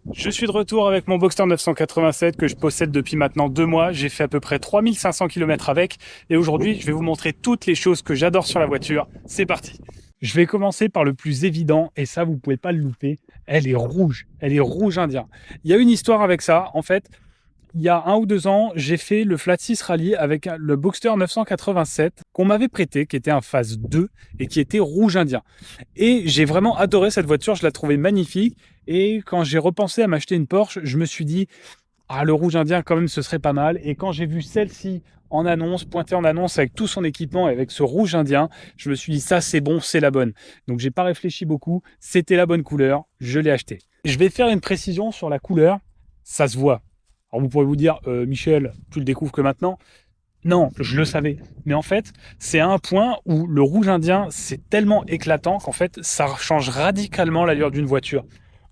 Je suis de retour avec mon Boxster 987 que je possède depuis maintenant 2 mois. J'ai fait à peu près 3500 km avec et aujourd'hui, je vais vous montrer toutes les choses que j'adore sur la voiture. C'est parti. Je vais commencer par le plus évident et ça, vous pouvez pas le louper. Elle est rouge. Elle est rouge indien. Il y a une histoire avec ça. En fait, il y a 1 ou 2 ans, j'ai fait le Flat 6 Rally avec le Boxster 987 qu'on m'avait prêté, qui était un phase 2 et qui était rouge indien. Et j'ai vraiment adoré cette voiture, je la trouvais magnifique. Et quand j'ai repensé à m'acheter une Porsche, je me suis dit, ah, le rouge indien, quand même, ce serait pas mal. Et quand j'ai vu celle-ci en annonce, pointée en annonce avec tout son équipement et avec ce rouge indien, je me suis dit, ça, c'est bon, c'est la bonne. Donc, j'ai pas réfléchi beaucoup. C'était la bonne couleur. Je l'ai acheté. Je vais faire une précision sur la couleur. Ça se voit. Alors, vous pourrez vous dire, Michel, tu le découvres que maintenant. Non, je le savais. Mais en fait, c'est à un point où le rouge indien, c'est tellement éclatant qu'en fait, ça change radicalement l'allure d'une voiture.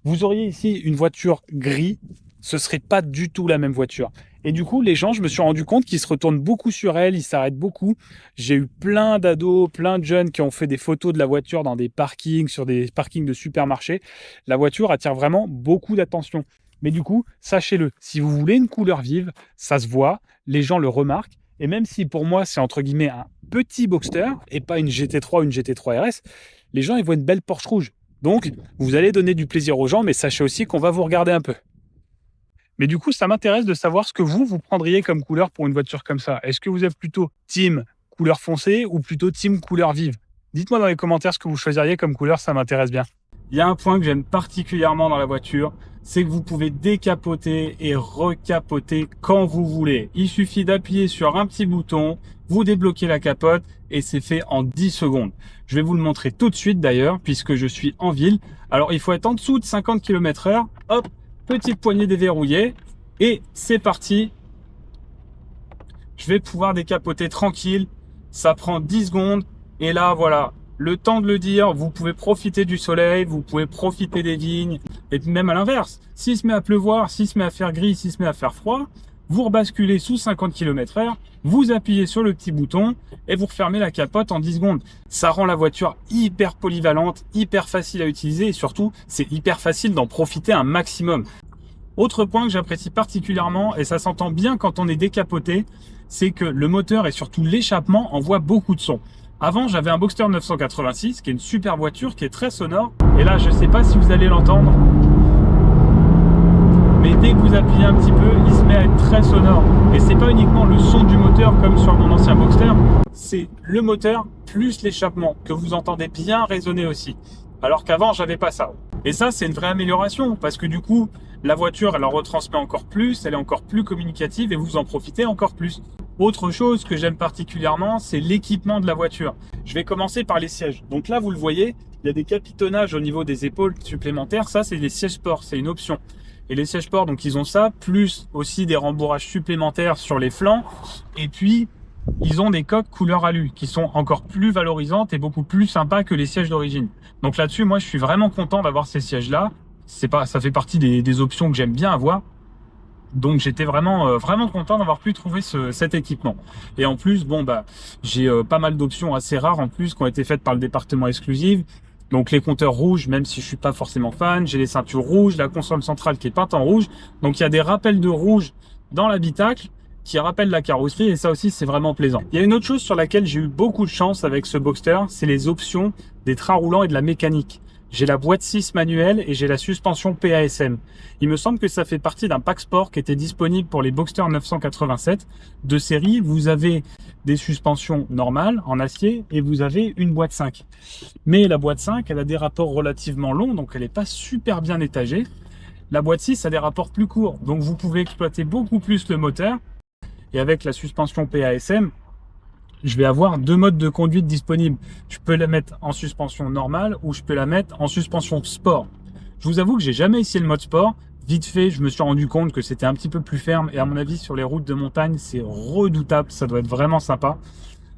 Vous auriez ici une voiture gris, ce serait pas du tout la même voiture. Et du coup, les gens, je me suis rendu compte qu'ils se retournent beaucoup sur elle, ils s'arrêtent beaucoup. J'ai eu plein d'ados, plein de jeunes qui ont fait des photos de la voiture dans des parkings, sur des parkings de supermarchés. La voiture attire vraiment beaucoup d'attention. Mais du coup, sachez-le, si vous voulez une couleur vive, ça se voit, les gens le remarquent. Et même si pour moi, c'est entre guillemets un petit Boxster et pas une GT3 ou une GT3 RS, les gens, ils voient une belle Porsche rouge. Donc, vous allez donner du plaisir aux gens, mais sachez aussi qu'on va vous regarder un peu. Mais du coup, ça m'intéresse de savoir ce que vous prendriez comme couleur pour une voiture comme ça. Est-ce que vous êtes plutôt team couleur foncée ou plutôt team couleur vive? Dites-moi dans les commentaires ce que vous choisiriez comme couleur, ça m'intéresse bien. Il y a un point que j'aime particulièrement dans la voiture, c'est que vous pouvez décapoter et recapoter quand vous voulez. Il suffit d'appuyer sur un petit bouton, vous débloquez la capote et c'est fait en 10 secondes. Je vais vous le montrer tout de suite d'ailleurs, puisque je suis en ville. Alors il faut être en dessous de 50 km/h. Hop, petite poignée déverrouillée et c'est parti. Je vais pouvoir décapoter tranquille. Ça prend 10 secondes et là voilà. Le temps de le dire, vous pouvez profiter du soleil, vous pouvez profiter des vignes, et même à l'inverse. S'il se met à pleuvoir, s'il se met à faire gris, s'il se met à faire froid, vous rebasculez sous 50 km/h, vous appuyez sur le petit bouton et vous refermez la capote en 10 secondes. Ça rend la voiture hyper polyvalente, hyper facile à utiliser et surtout, c'est hyper facile d'en profiter un maximum. Autre point que j'apprécie particulièrement, et ça s'entend bien quand on est décapoté, c'est que le moteur et surtout l'échappement envoient beaucoup de son. Avant, j'avais un Boxster 986, qui est une super voiture, qui est très sonore. Et là, je ne sais pas si vous allez l'entendre, mais dès que vous appuyez un petit peu, il se met à être très sonore. Et c'est pas uniquement le son du moteur, comme sur mon ancien Boxster, c'est le moteur plus l'échappement, que vous entendez bien résonner aussi. Alors qu'avant, j'avais pas ça. Et ça, c'est une vraie amélioration, parce que du coup, la voiture, elle en retransmet encore plus, elle est encore plus communicative et vous en profitez encore plus. Autre chose que j'aime particulièrement, c'est l'équipement de la voiture. Je vais commencer par les sièges. Donc là, vous le voyez, il y a des capitonnages au niveau des épaules supplémentaires. Ça, c'est des sièges sport, c'est une option. Et les sièges sport, donc ils ont ça, plus aussi des rembourrages supplémentaires sur les flancs. Et puis, ils ont des coques couleur alu qui sont encore plus valorisantes et beaucoup plus sympas que les sièges d'origine. Donc là-dessus, moi, je suis vraiment content d'avoir ces sièges-là. Ça fait partie des options que j'aime bien avoir. Donc j'étais vraiment content d'avoir pu trouver cet équipement. Et en plus, bon bah j'ai pas mal d'options assez rares en plus qui ont été faites par le département exclusif. Donc les compteurs rouges, même si je suis pas forcément fan, j'ai les ceintures rouges, la console centrale qui est peinte en rouge. Donc il y a des rappels de rouge dans l'habitacle qui rappellent la carrosserie et ça aussi c'est vraiment plaisant. Il y a une autre chose sur laquelle j'ai eu beaucoup de chance avec ce Boxster, c'est les options des trains roulants et de la mécanique. J'ai la boîte 6 manuelle et j'ai la suspension PASM. Il me semble que ça fait partie d'un pack sport qui était disponible pour les Boxster 987 de série. Vous avez des suspensions normales en acier et vous avez une boîte 5. Mais la boîte 5, elle a des rapports relativement longs, donc elle n'est pas super bien étagée. La boîte 6 a des rapports plus courts, donc vous pouvez exploiter beaucoup plus le moteur. Et avec la suspension PASM, je vais avoir 2 modes de conduite disponibles. Je peux la mettre en suspension normale ou je peux la mettre en suspension sport. Je vous avoue que j'ai jamais essayé le mode sport. Vite fait, je me suis rendu compte que c'était un petit peu plus ferme et à mon avis sur les routes de montagne, c'est redoutable. Ça doit être vraiment sympa.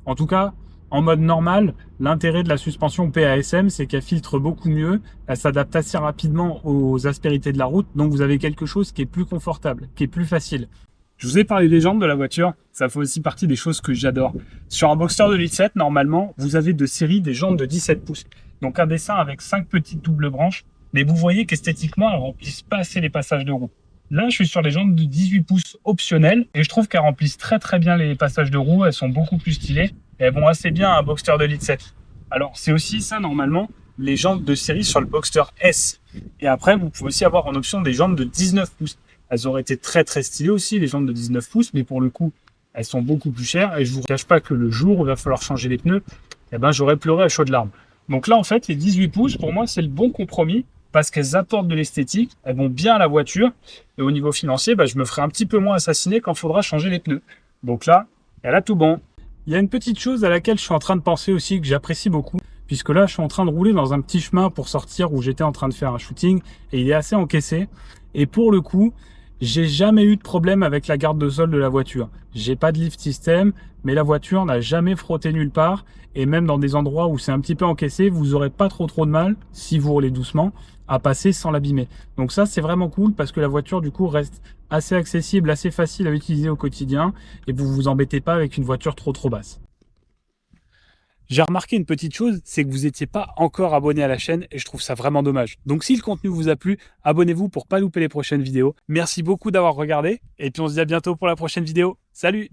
En tout cas, en mode normal, l'intérêt de la suspension PASM, c'est qu'elle filtre beaucoup mieux. Elle s'adapte assez rapidement aux aspérités de la route. Donc vous avez quelque chose qui est plus confortable, qui est plus facile. Je vous ai parlé des jantes de la voiture, ça fait aussi partie des choses que j'adore. Sur un Boxster 2007, normalement, vous avez de série des jantes de 17 pouces. Donc un dessin avec 5 petites doubles branches mais vous voyez qu'esthétiquement, elles remplissent pas assez les passages de roue. Là, je suis sur les jantes de 18 pouces optionnelles et je trouve qu'elles remplissent très très bien les passages de roue. Elles sont beaucoup plus stylées et elles vont assez bien à un Boxster de Elite 7. Alors, c'est aussi ça, normalement, les jantes de série sur le Boxster S. Et après, vous pouvez aussi avoir en option des jantes de 19 pouces. Elles auraient été très très stylées aussi, les jantes de 19 pouces, mais pour le coup, elles sont beaucoup plus chères. Et je vous cache pas que le jour où il va falloir changer les pneus, eh ben, j'aurais pleuré à chaudes larmes. Donc là, en fait, les 18 pouces, pour moi, c'est le bon compromis parce qu'elles apportent de l'esthétique, elles vont bien à la voiture. Et au niveau financier, je me ferai un petit peu moins assassiner quand il faudra changer les pneus. Donc là, elle a tout bon. Il y a une petite chose à laquelle je suis en train de penser aussi, que j'apprécie beaucoup, puisque là, je suis en train de rouler dans un petit chemin pour sortir où j'étais en train de faire un shooting et il est assez encaissé. Et pour le coup, j'ai jamais eu de problème avec la garde de sol de la voiture. J'ai pas de lift system, mais la voiture n'a jamais frotté nulle part. Et même dans des endroits où c'est un petit peu encaissé, vous aurez pas trop de mal, si vous roulez doucement, à passer sans l'abîmer. Donc ça, c'est vraiment cool parce que la voiture, du coup, reste assez accessible, assez facile à utiliser au quotidien et vous vous embêtez pas avec une voiture trop basse. J'ai remarqué une petite chose, c'est que vous n'étiez pas encore abonné à la chaîne et je trouve ça vraiment dommage. Donc si le contenu vous a plu, abonnez-vous pour pas louper les prochaines vidéos. Merci beaucoup d'avoir regardé et puis on se dit à bientôt pour la prochaine vidéo. Salut!